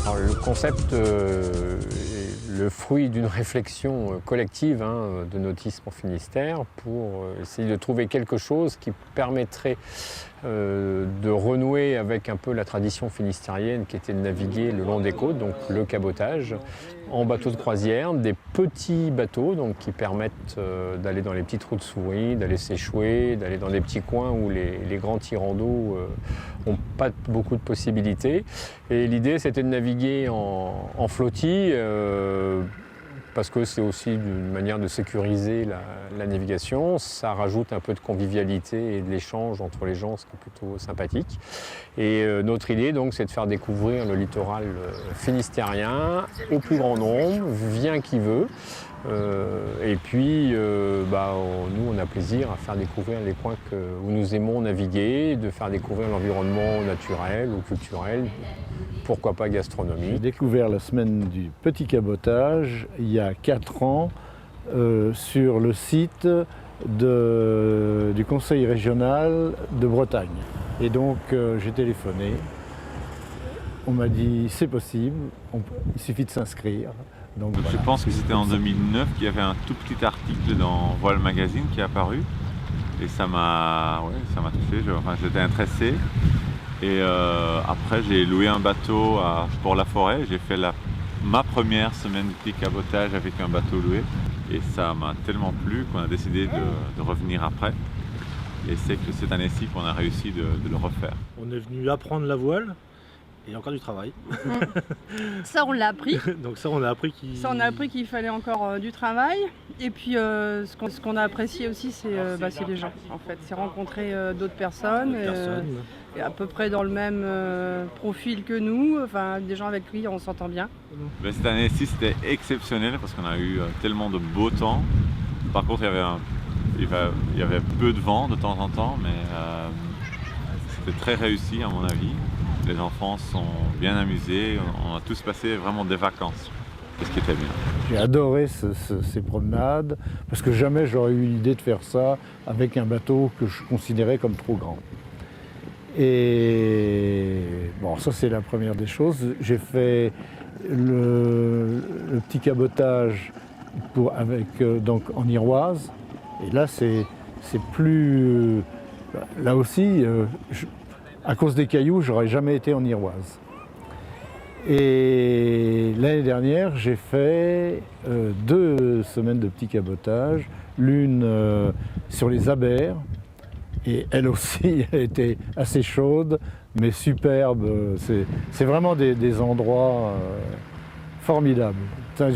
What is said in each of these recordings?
Alors, le concept est le fruit d'une réflexion collective de Nautisme en Finistère pour essayer de trouver quelque chose qui permettrait de renouer avec un peu la tradition finistérienne qui était de naviguer le long des côtes, donc le cabotage, en bateau de croisière, des petits bateaux donc, qui permettent d'aller dans les petites routes souris, d'aller s'échouer, d'aller dans des petits coins où les grands tirants d'eau n'ont pas beaucoup de possibilités. Et l'idée c'était de naviguer en flottille, parce que c'est aussi une manière de sécuriser la navigation. Ça rajoute un peu de convivialité et de l'échange entre les gens, ce qui est plutôt sympathique. Et notre idée, donc, c'est de faire découvrir le littoral finistérien au plus grand nombre, vient qui veut. Et puis, nous, on a plaisir à faire découvrir les coins où nous aimons naviguer, de faire découvrir l'environnement naturel ou culturel, pourquoi pas gastronomique. J'ai découvert la semaine du petit cabotage il y a 4 ans sur le site du Conseil régional de Bretagne. Et donc j'ai téléphoné, on m'a dit c'est possible, il suffit de s'inscrire. Donc voilà. Je pense que c'était en 2009 qu'il y avait un tout petit article dans Voile Magazine qui est apparu et ça m'a touché, j'étais intéressé. Et après j'ai loué un bateau pour la forêt, j'ai fait ma première semaine de petit cabotage avec un bateau loué et ça m'a tellement plu qu'on a décidé de revenir après. Et c'est que cette année-ci qu'on a réussi de le refaire. On est venu apprendre la voile. Et il y a encore du travail. Ça, on l'a appris. Donc ça, on a appris qu'il fallait encore du travail. Et puis, ce qu'on a apprécié aussi, c'est les gens, en fait. C'est rencontrer d'autres personnes. Et à peu près dans le même profil que nous. Enfin, des gens avec qui on s'entend bien. Mais cette année-ci, c'était exceptionnel parce qu'on a eu tellement de beau temps. Par contre, il y avait peu de vent de temps en temps, mais c'était très réussi à mon avis. Les enfants sont bien amusés, on a tous passé vraiment des vacances, c'est ce qui était bien. J'ai adoré ces promenades, parce que jamais j'aurais eu l'idée de faire ça avec un bateau que je considérais comme trop grand. Et bon, ça c'est la première des choses. J'ai fait le petit cabotage donc en Iroise, et là c'est plus... Là aussi, à cause des cailloux, j'aurais jamais été en Iroise. Et l'année dernière, j'ai fait 2 semaines de petit cabotage, l'une sur les Abers, et elle aussi, elle était assez chaude, mais superbe. C'est vraiment des endroits formidables. Quand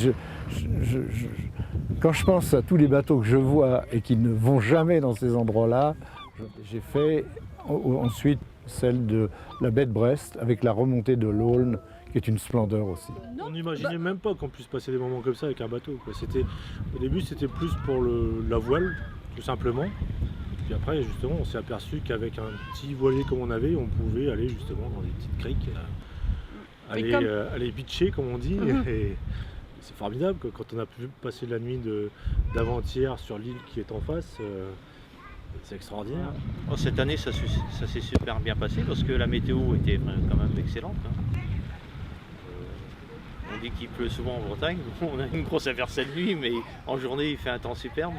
je pense à tous les bateaux que je vois et qui ne vont jamais dans ces endroits-là, j'ai fait ensuite celle de la baie de Brest avec la remontée de l'Aulne qui est une splendeur aussi. On n'imaginait même pas qu'on puisse passer des moments comme ça avec un bateau. Au début c'était plus pour la voile tout simplement. Puis après justement on s'est aperçu qu'avec un petit voilier comme on avait, on pouvait aller justement dans des petites criques, aller beacher comme on dit. Et c'est formidable quand on a pu passer la nuit d'avant-hier sur l'île qui est en face. C'est extraordinaire. Cette année, ça s'est super bien passé parce que la météo était quand même excellente. On dit qu'il pleut souvent en Bretagne. On a une grosse averse cette nuit, mais en journée, il fait un temps superbe.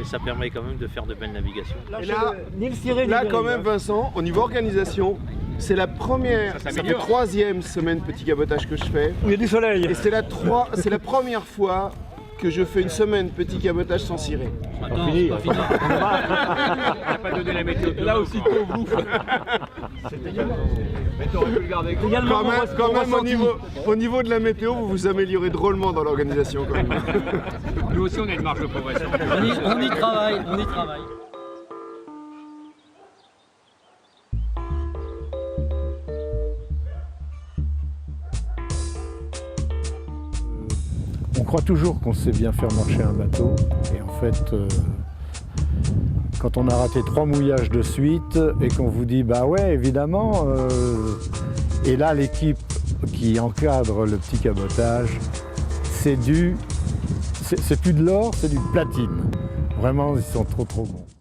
Et ça permet quand même de faire de belles navigations. Et là, quand même, Vincent, au niveau organisation, c'est la première, ça fait 3e semaine petit cabotage que je fais. Il y a du soleil. Et c'est la première fois que je fais une semaine petit cabotage sans cirer. Attends, c'est pas fini. On n'a pas donné la météo. Là aussi, qu'on bouffe. C'est dégueulasse. Mais t'aurais pu le garder. Quand même au niveau de la météo, vous vous améliorez drôlement dans l'organisation. Nous aussi, on a une marge de progression. On y travaille. On croit toujours qu'on sait bien faire marcher un bateau, et en fait, quand on a raté 3 mouillages de suite et qu'on vous dit bah ouais évidemment, et là l'équipe qui encadre le petit cabotage, c'est plus de l'or, c'est du platine. Vraiment, ils sont trop bons.